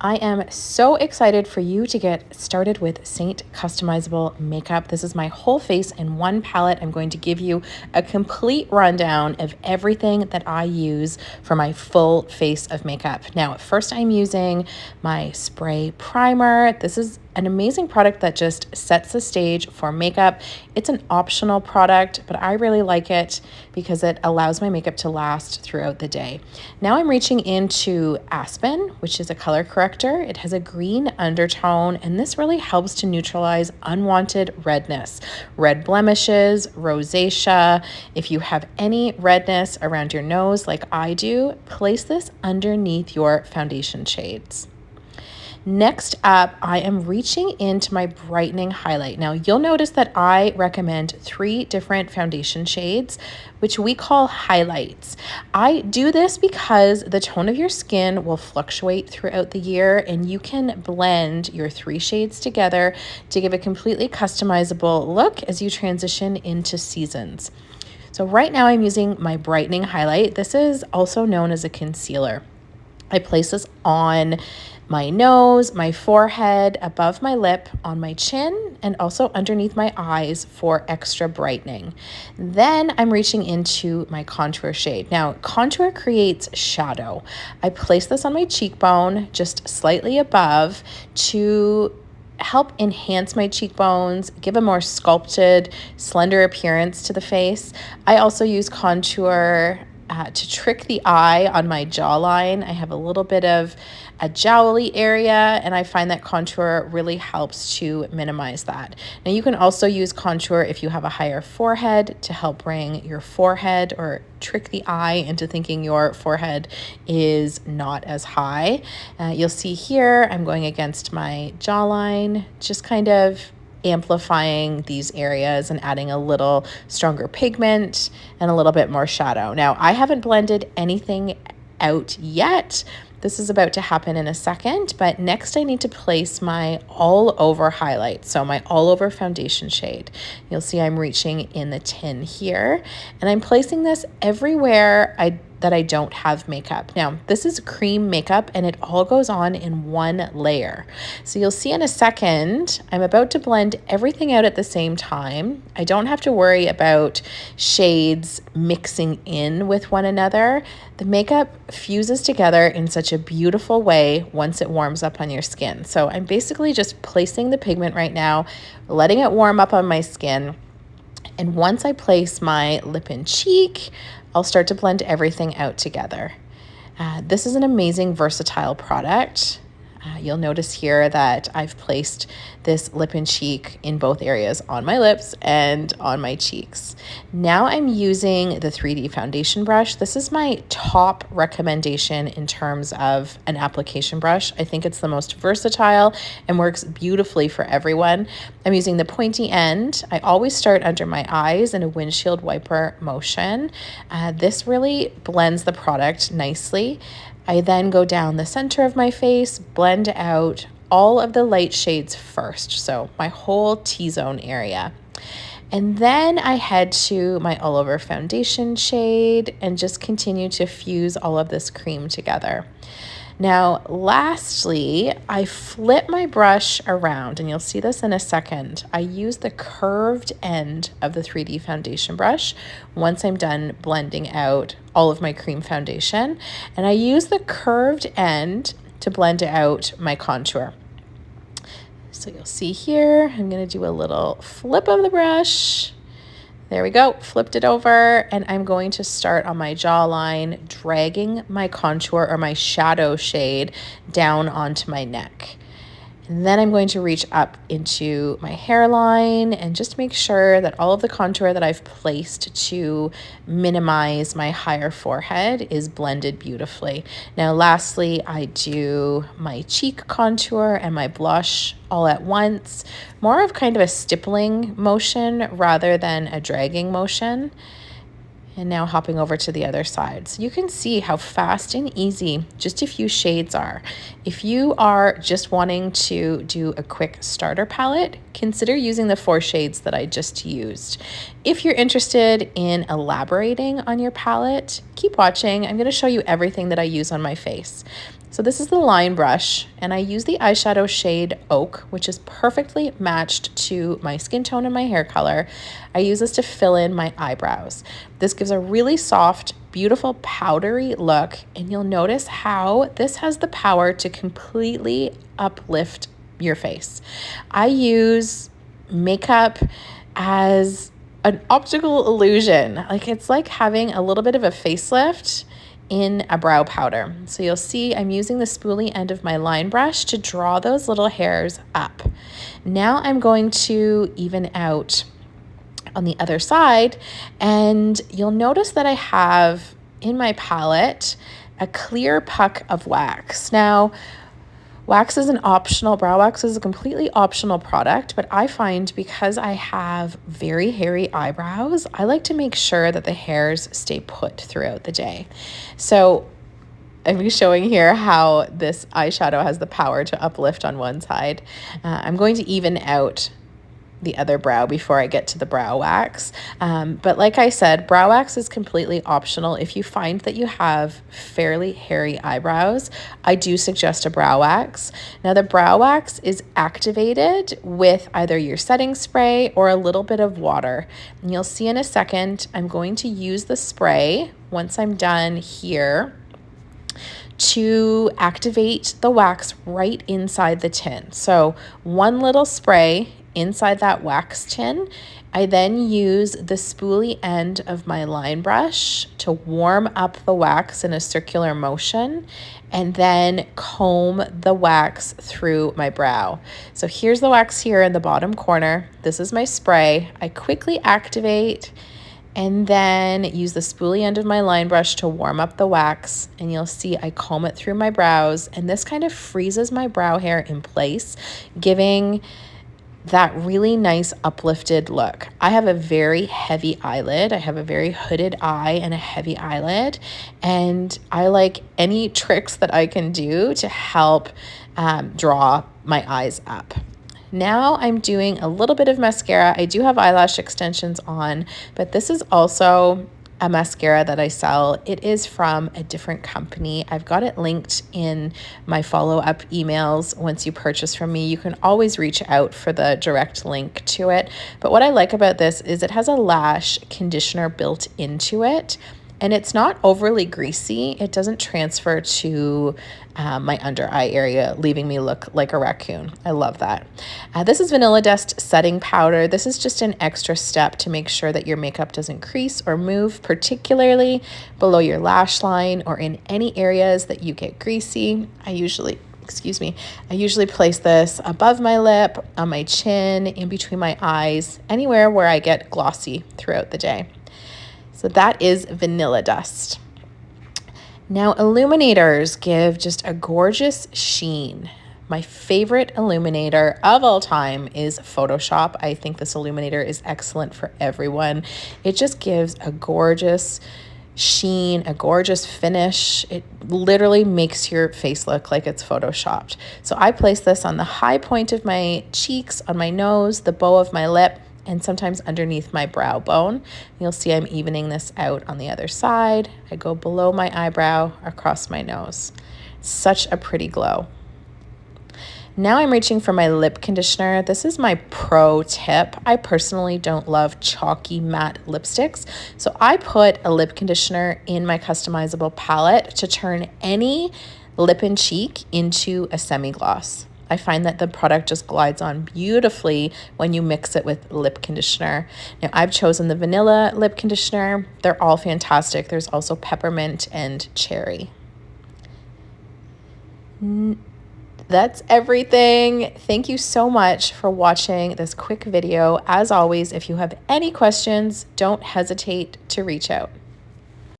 I am so excited for you to get started with Saint Customizable Makeup. This is my whole face in one palette. I'm going to give you a complete rundown of everything that I use for my full face of makeup. Now, first I'm using my spray primer. This is an amazing product that just sets the stage for makeup. It's an optional product, but I really like it because it allows my makeup to last throughout the day. Now I'm reaching into Aspen, which is a color corrector. It has a green undertone, and this really helps to neutralize unwanted redness, red blemishes, rosacea. If you have any redness around your nose like I do, place this underneath your foundation shades. Next up, I am reaching into my brightening highlight. Now, you'll notice that I recommend 3 different foundation shades, which we call highlights. I do this because the tone of your skin will fluctuate throughout the year, and you can blend your 3 shades together to give a completely customizable look as you transition into seasons. So right now I'm using my brightening highlight. This is also known as a concealer. I place this on my nose, my forehead, above my lip, on my chin, and also underneath my eyes for extra brightening. Then I'm reaching into my contour shade. Now, contour creates shadow. I place this on my cheekbone, just slightly above, to help enhance my cheekbones, give a more sculpted, slender appearance to the face. I also use contour to trick the eye on my jawline. I have a little bit of a jowly area, and I find that contour really helps to minimize that. Now, you can also use contour if you have a higher forehead to help bring your forehead or trick the eye into thinking your forehead is not as high. You'll see here I'm going against my jawline, just kind of amplifying these areas and adding a little stronger pigment and a little bit more shadow. Now, I haven't blended anything out yet. This is about to happen in a second, but next I need to place my all over highlight. So my all over foundation shade. You'll see I'm reaching in the tin here, and I'm placing this everywhere that I don't have makeup. Now, this is cream makeup and it all goes on in one layer. So you'll see in a second, I'm about to blend everything out at the same time. I don't have to worry about shades mixing in with one another. The makeup fuses together in such a beautiful way once it warms up on your skin. So I'm basically just placing the pigment right now, letting it warm up on my skin. And once I place my lip and cheek, I'll start to blend everything out together. This is an amazing, versatile product. You'll notice here that I've placed this lip and cheek in both areas, on my lips and on my cheeks. Now I'm using the 3D foundation brush. This is my top recommendation in terms of an application brush. I think it's the most versatile and works beautifully for everyone. I'm using the pointy end. I always start under my eyes in a windshield wiper motion. This really blends the product nicely. I then go down the center of my face, blend out all of the light shades first, so my whole T-zone area. And then I head to my all over foundation shade and just continue to fuse all of this cream together. Now, lastly, I flip my brush around, and you'll see this in a second. I use the curved end of the 3D foundation brush once I'm done blending out all of my cream foundation, and I use the curved end to blend out my contour. So you'll see here, I'm going to do a little flip of the brush. There we go, flipped it over, and I'm going to start on my jawline, dragging my contour or my shadow shade down onto my neck. And then I'm going to reach up into my hairline and just make sure that all of the contour that I've placed to minimize my higher forehead is blended beautifully. Now, lastly, I do my cheek contour and my blush all at once, more of kind of a stippling motion rather than a dragging motion. And now hopping over to the other side. So you can see how fast and easy just a few shades are. If you are just wanting to do a quick starter palette, consider using the 4 shades that I just used. If you're interested in elaborating on your palette, keep watching. I'm going to show you everything that I use on my face. So this is the line brush, and I use the eyeshadow shade Oak, which is perfectly matched to my skin tone and my hair color. I use this to fill in my eyebrows. This gives a really soft, beautiful, powdery look, and you'll notice how this has the power to completely uplift your face. I use makeup as an optical illusion. Like, it's like having a little bit of a facelift in a brow powder. So you'll see I'm using the spoolie end of my line brush to draw those little hairs up. Now I'm going to even out on the other side, and you'll notice that I have in my palette a clear puck of wax. Now, wax is an optional, brow wax is a completely optional product, but I find because I have very hairy eyebrows, I like to make sure that the hairs stay put throughout the day. So I'm showing here how this eyeshadow has the power to uplift on one side. I'm going to even out the other brow before I get to the brow wax. But like I said, brow wax is completely optional. If you find that you have fairly hairy eyebrows, I do suggest a brow wax. Now the brow wax is activated with either your setting spray or a little bit of water. And you'll see in a second, I'm going to use the spray once I'm done here to activate the wax right inside the tin. So one little spray inside that wax tin. I then use the spoolie end of my line brush to warm up the wax in a circular motion and then comb the wax through my brow. So here's the wax here in the bottom corner. This is my spray. I quickly activate and then use the spoolie end of my line brush to warm up the wax, and you'll see I comb it through my brows, and this kind of freezes my brow hair in place, giving that really nice uplifted look. I have a very heavy eyelid. I have a very hooded eye and a heavy eyelid, and I like any tricks that I can do to help draw my eyes up. Now I'm doing a little bit of mascara. I do have eyelash extensions on, but this is also a mascara that I sell. It is from a different company. I've got it linked in my follow-up emails. Once you purchase from me, you can always reach out for the direct link to it. But what I like about this is it has a lash conditioner built into it, and it's not overly greasy. It doesn't transfer to my under eye area, leaving me look like a raccoon. I love that. This is Vanilla Dust setting powder. This is just an extra step to make sure that your makeup doesn't crease or move, particularly below your lash line or in any areas that you get greasy. I usually place this above my lip, on my chin, in between my eyes, anywhere where I get glossy throughout the day. So that is Vanilla Dust. Now, illuminators give just a gorgeous sheen. My favorite illuminator of all time is Photoshop. I think this illuminator is excellent for everyone. It just gives a gorgeous sheen, a gorgeous finish. It literally makes your face look like it's photoshopped. So I place this on the high point of my cheeks, on my nose, the bow of my lip, and sometimes underneath my brow bone. You'll see I'm evening this out on the other side. I go below my eyebrow, across my nose. Such a pretty glow. Now I'm reaching for my lip conditioner. This is my pro tip. I personally don't love chalky matte lipsticks, so I put a lip conditioner in my customizable palette to turn any lip and cheek into a semi-gloss. I find that the product just glides on beautifully when you mix it with lip conditioner. Now, I've chosen the vanilla lip conditioner. They're all fantastic. There's also peppermint and cherry. That's everything. Thank you so much for watching this quick video. As always, if you have any questions, don't hesitate to reach out.